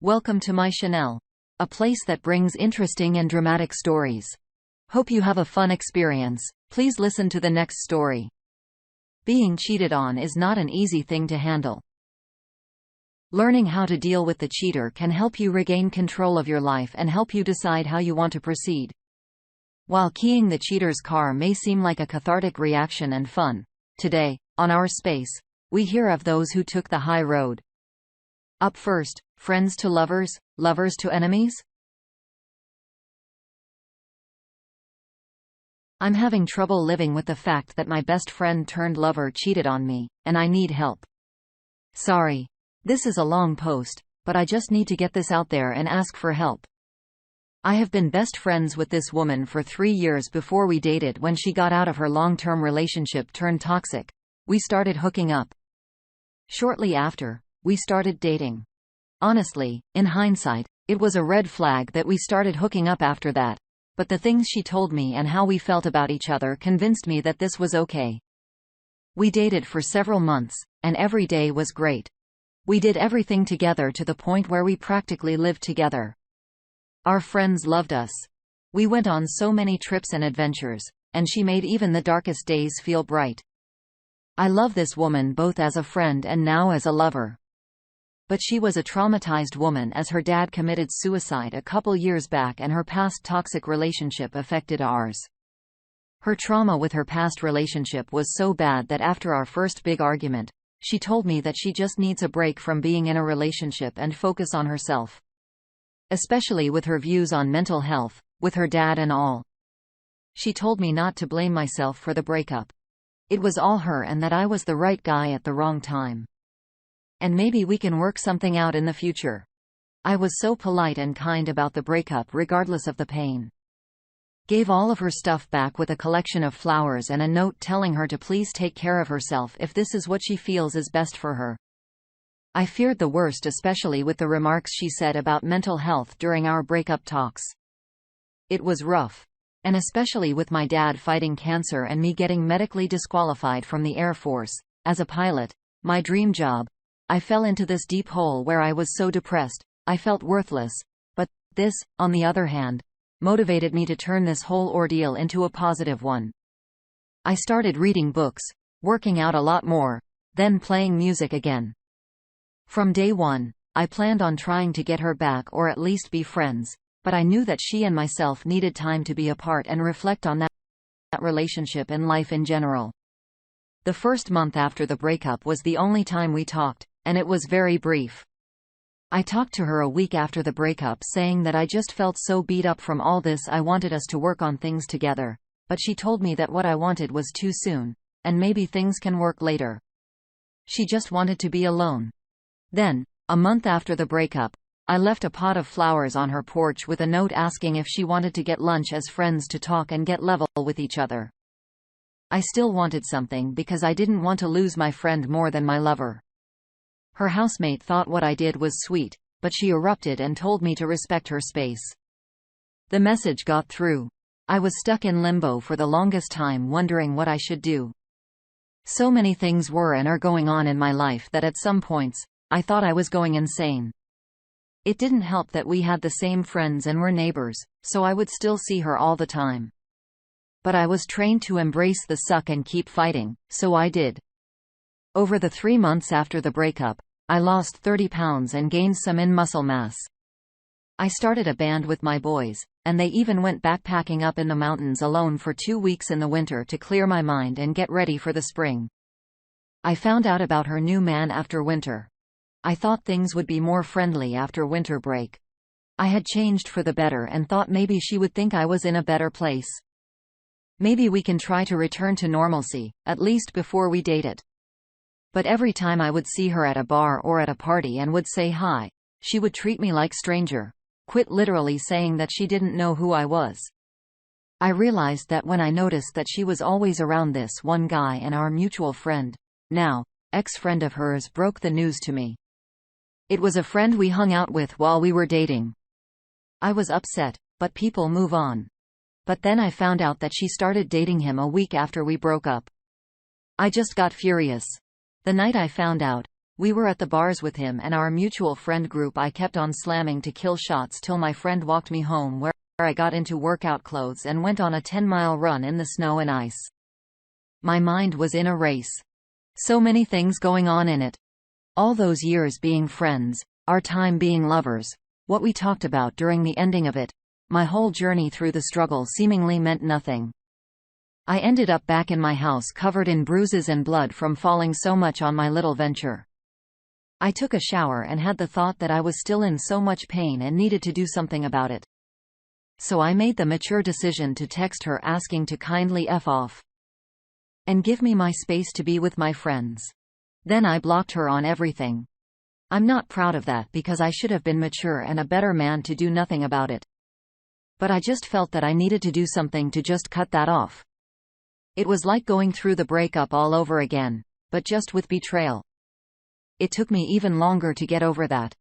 Welcome to my Chanel, a place that brings interesting and dramatic stories. Hope you have a fun experience. Please listen to the next story. Being cheated on is not an easy thing to handle. Learning how to deal with the cheater can help you regain control of your life and help you decide how you want to proceed. While keying the cheater's car may seem like a cathartic reaction and fun, today, on our space, we hear of those who took the high road. Up first, friends to lovers, lovers to enemies? I'm having trouble living with the fact that my best friend turned lover cheated on me, and I need help. Sorry. This is a long post, but I just need to get this out there and ask for help. I have been best friends with this woman for 3 years before we dated. When she got out of her long-term relationship turned toxic, we started hooking up. Shortly after, we started dating. Honestly, in hindsight, it was a red flag that we started hooking up after that, but the things she told me and how we felt about each other convinced me that this was okay. We dated for several months, and every day was great. We did everything together to the point where we practically lived together. Our friends loved us. We went on so many trips and adventures, and she made even the darkest days feel bright. I love this woman both as a friend and now as a lover. But she was a traumatized woman as her dad committed suicide a couple years back and her past toxic relationship affected ours. Her trauma with her past relationship was so bad that after our first big argument, she told me that she just needs a break from being in a relationship and focus on herself. Especially with her views on mental health, with her dad and all. She told me not to blame myself for the breakup. It was all her and that I was the right guy at the wrong time. And maybe we can work something out in the future. I was so polite and kind about the breakup regardless of the pain. Gave all of her stuff back with a collection of flowers and a note telling her to please take care of herself if this is what she feels is best for her. I feared the worst, especially with the remarks she said about mental health during our breakup talks. It was rough. And especially with my dad fighting cancer and me getting medically disqualified from the Air Force, as a pilot, my dream job, I fell into this deep hole where I was so depressed, I felt worthless. But this, on the other hand, motivated me to turn this whole ordeal into a positive one. I started reading books, working out a lot more, then playing music again. From day one, I planned on trying to get her back or at least be friends, but I knew that she and myself needed time to be apart and reflect on that relationship and life in general. The first month after the breakup was the only time we talked, and it was very brief. I talked to her a week after the breakup saying that I just felt so beat up from all this. I wanted us to work on things together, but she told me that what I wanted was too soon, and maybe things can work later. She just wanted to be alone. Then, a month after the breakup, I left a pot of flowers on her porch with a note asking if she wanted to get lunch as friends to talk and get level with each other. I still wanted something because I didn't want to lose my friend more than my lover. Her housemate thought what I did was sweet, but she erupted and told me to respect her space. The message got through. I was stuck in limbo for the longest time wondering what I should do. So many things were and are going on in my life that at some points, I thought I was going insane. It didn't help that we had the same friends and were neighbors, so I would still see her all the time. But I was trained to embrace the suck and keep fighting, so I did. Over the 3 months after the breakup, I lost 30 pounds and gained some in muscle mass. I started a band with my boys, and they even went backpacking up in the mountains alone for 2 weeks in the winter to clear my mind and get ready for the spring. I found out about her new man after winter. I thought things would be more friendly after winter break. I had changed for the better and thought maybe she would think I was in a better place. Maybe we can try to return to normalcy, at least before we dated. But every time I would see her at a bar or at a party and would say hi, she would treat me like stranger, quit literally saying that she didn't know who I was. I realized that when I noticed that she was always around this one guy and our mutual friend, now, ex-friend of hers, broke the news to me. It was a friend we hung out with while we were dating. I was upset, but people move on. But then I found out that she started dating him a week after we broke up. I just got furious. The night I found out, We were at the bars with him and our mutual friend group. I kept on slamming to kill shots till my friend walked me home, where I got into workout clothes and went on a 10-mile run in the snow and ice. My mind was in a race. So many things going on in it. All those years being friends, our time being lovers, what we talked about during the ending of it, my whole journey through the struggle seemingly meant nothing. I ended up back in my house covered in bruises and blood from falling so much on my little venture. I took a shower and had the thought that I was still in so much pain and needed to do something about it. So I made the mature decision to text her asking to kindly F off and give me my space to be with my friends. Then I blocked her on everything. I'm not proud of that because I should have been mature and a better man to do nothing about it. But I just felt that I needed to do something to just cut that off. It was like going through the breakup all over again, but just with betrayal. It took me even longer to get over that.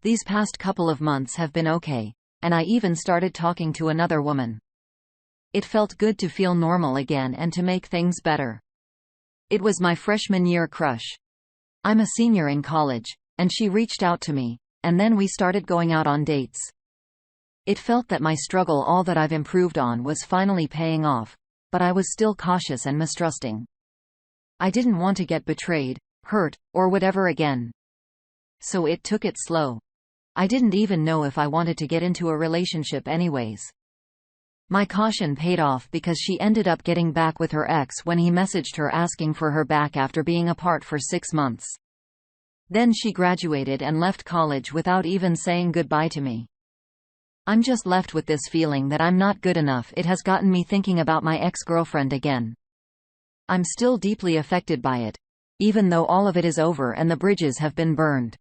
These past couple of months have been okay, and I even started talking to another woman. It felt good to feel normal again and to make things better. It was my freshman year crush. I'm a senior in college, and she reached out to me, and then we started going out on dates. It felt that my struggle, all that I've improved on, was finally paying off, but I was still cautious and mistrusting. I didn't want to get betrayed, hurt, or whatever again. So it took it slow. I didn't even know if I wanted to get into a relationship anyways. My caution paid off because she ended up getting back with her ex when he messaged her asking for her back after being apart for 6 months. Then she graduated and left college without even saying goodbye to me. I'm just left with this feeling that I'm not good enough. It has gotten me thinking about my ex-girlfriend again. I'm still deeply affected by it, even though all of it is over and the bridges have been burned.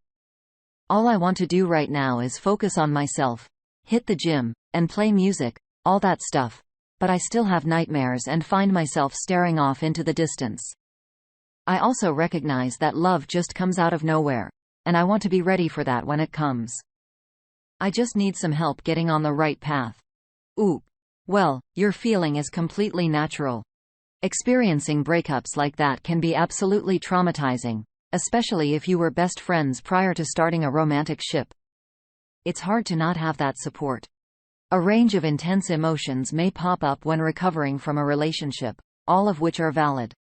All I want to do right now is focus on myself, hit the gym, and play music, all that stuff, but I still have nightmares and find myself staring off into the distance. I also recognize that love just comes out of nowhere, and I want to be ready for that when it comes. I just need some help getting on the right path. Ooh. Well, your feeling is completely natural. Experiencing breakups like that can be absolutely traumatizing, especially if you were best friends prior to starting a romantic ship. It's hard to not have that support. A range of intense emotions may pop up when recovering from a relationship, all of which are valid.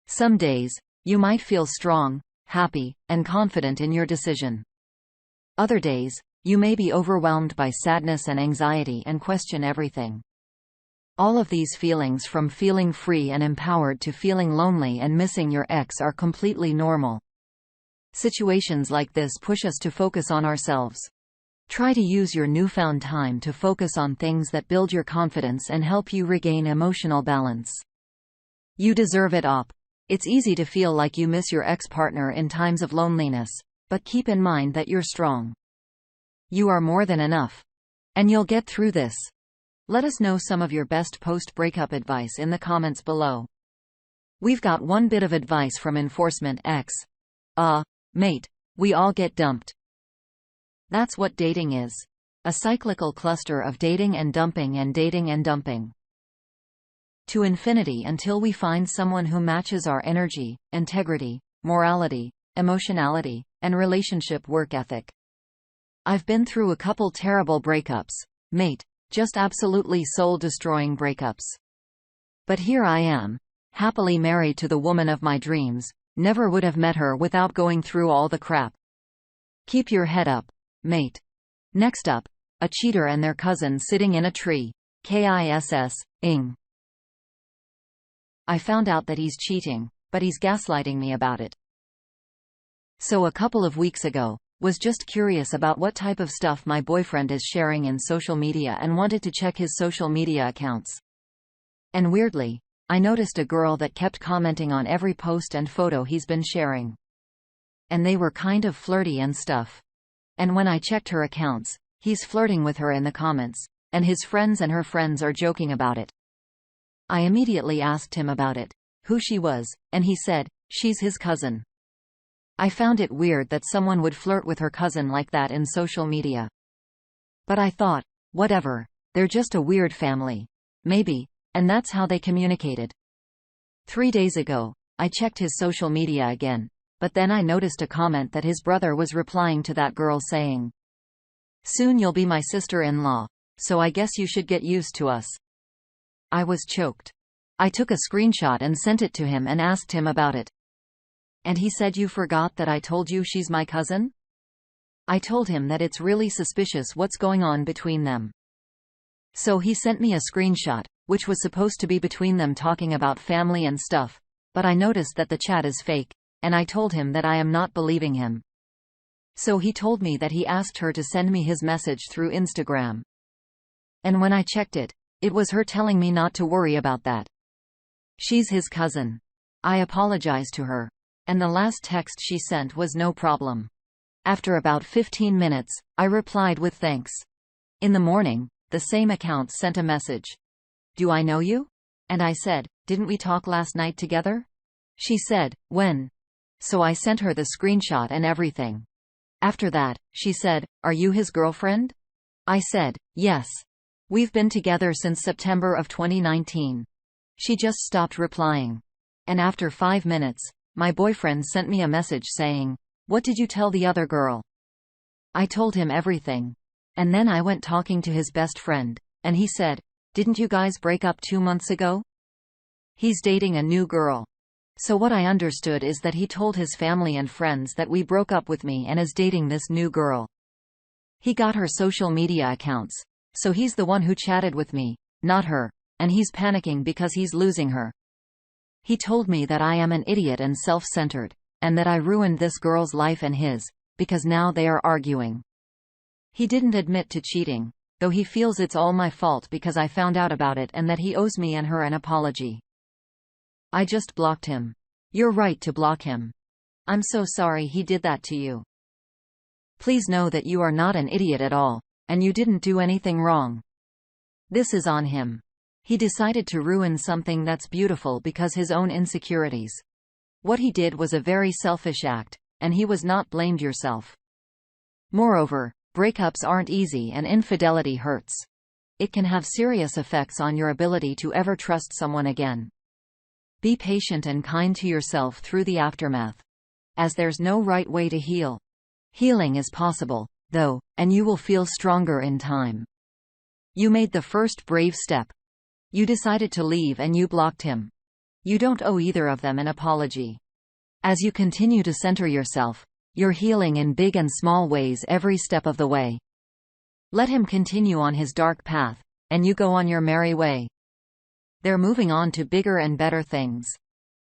Some days, you might feel strong, happy, and confident in your decision. Other days, you may be overwhelmed by sadness and anxiety and question everything. All of these feelings, from feeling free and empowered to feeling lonely and missing your ex, are completely normal. Situations like this push us to focus on ourselves. Try to use your newfound time to focus on things that build your confidence and help you regain emotional balance. You deserve it, op. It's easy to feel like you miss your ex-partner in times of loneliness, but keep in mind that you're strong. You are more than enough. And you'll get through this. Let us know some of your best post-breakup advice in the comments below. We've got one bit of advice from Enforcement X. Mate, we all get dumped. That's what dating is. A cyclical cluster of dating and dumping and dating and dumping. To infinity, until we find someone who matches our energy, integrity, morality, emotionality, and relationship work ethic. I've been through a couple terrible breakups, mate. Just absolutely soul-destroying breakups. But here I am, happily married to the woman of my dreams. Never would have met her without going through all the crap. Keep your head up, mate. Next up, a cheater and their cousin sitting in a tree. Kiss-ing. I found out that he's cheating, but he's gaslighting me about it. So a couple of weeks ago, was just curious about what type of stuff my boyfriend is sharing in social media and wanted to check his social media accounts. And weirdly, I noticed a girl that kept commenting on every post and photo he's been sharing. And they were kind of flirty and stuff. And when I checked her accounts, he's flirting with her in the comments, and his friends and her friends are joking about it. I immediately asked him about it, who she was, and he said, she's his cousin. I found it weird that someone would flirt with her cousin like that in social media. But I thought, whatever, they're just a weird family. Maybe, and that's how they communicated. 3 days ago, I checked his social media again, but then I noticed a comment that his brother was replying to that girl saying, "Soon you'll be my sister-in-law, so I guess you should get used to us." I was choked. I took a screenshot and sent it to him and asked him about it. And he said, "You forgot that I told you she's my cousin?" I told him that it's really suspicious what's going on between them. So he sent me a screenshot, which was supposed to be between them talking about family and stuff, but I noticed that the chat is fake, and I told him that I am not believing him. So he told me that he asked her to send me his message through Instagram. And when I checked it, it was her telling me not to worry about that. She's his cousin. I apologized to her, and the last text she sent was no problem. After about 15 minutes, I replied with thanks. In the morning, the same account sent a message. "Do I know you?" And I said, "Didn't we talk last night together?" She said, "When?" So I sent her the screenshot and everything. After that, she said, "Are you his girlfriend?" I said, "Yes. We've been together since September of 2019. She just stopped replying. And after 5 minutes, my boyfriend sent me a message saying, "What did you tell the other girl?" I told him everything. And then I went talking to his best friend, and he said, "Didn't you guys break up 2 months ago?" He's dating a new girl. So what I understood is that he told his family and friends that we broke up with me and is dating this new girl. He got her social media accounts, so he's the one who chatted with me, not her, and he's panicking because he's losing her. He told me that I am an idiot and self-centered, and that I ruined this girl's life and his, because now they are arguing. He didn't admit to cheating, though he feels it's all my fault because I found out about it and that he owes me and her an apology. I just blocked him. You're right to block him. I'm so sorry he did that to you. Please know that you are not an idiot at all, and you didn't do anything wrong. This is on him. He decided to ruin something that's beautiful because his own insecurities. What he did was a very selfish act, and he was not blamed yourself. Moreover, breakups aren't easy and infidelity hurts. It can have serious effects on your ability to ever trust someone again. Be patient and kind to yourself through the aftermath, as there's no right way to heal. Healing is possible, though, and you will feel stronger in time. You made the first brave step. You decided to leave and you blocked him. You don't owe either of them an apology. As you continue to center yourself, you're healing in big and small ways every step of the way. Let him continue on his dark path, and you go on your merry way. They're moving on to bigger and better things.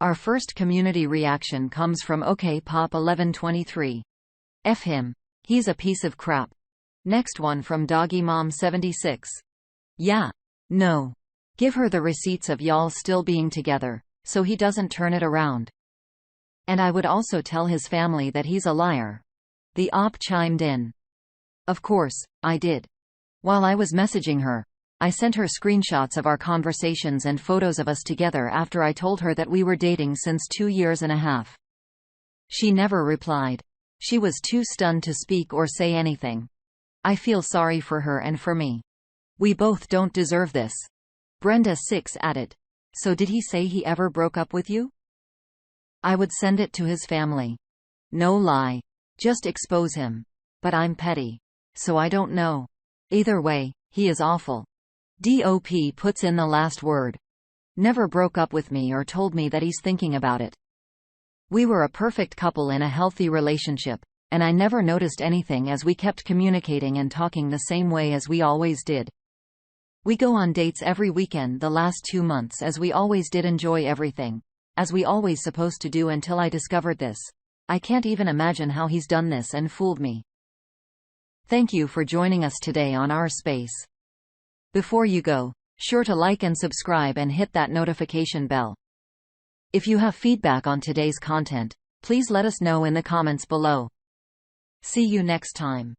Our first community reaction comes from OkPop1123. F him. He's a piece of crap. Next one from DoggyMom76. Yeah. No. Give her the receipts of y'all still being together, so he doesn't turn it around. And I would also tell his family that he's a liar. The op chimed in. Of course, I did. While I was messaging her, I sent her screenshots of our conversations and photos of us together after I told her that we were dating since 2.5 years. She never replied. She was too stunned to speak or say anything. I feel sorry for her and for me. We both don't deserve this. Brenda6 added. So did he say he ever broke up with you? I would send it to his family. No lie. Just expose him. But I'm petty. So I don't know. Either way, he is awful. DOP puts in the last word. Never broke up with me or told me that he's thinking about it. We were a perfect couple in a healthy relationship, and I never noticed anything as we kept communicating and talking the same way as we always did. We go on dates every weekend the last 2 months as we always did, enjoy everything, as we always supposed to do until I discovered this. I can't even imagine how he's done this and fooled me. Thank you for joining us today on our space. Before you go, sure to like and subscribe and hit that notification bell. If you have feedback on today's content, please let us know in the comments below. See you next time.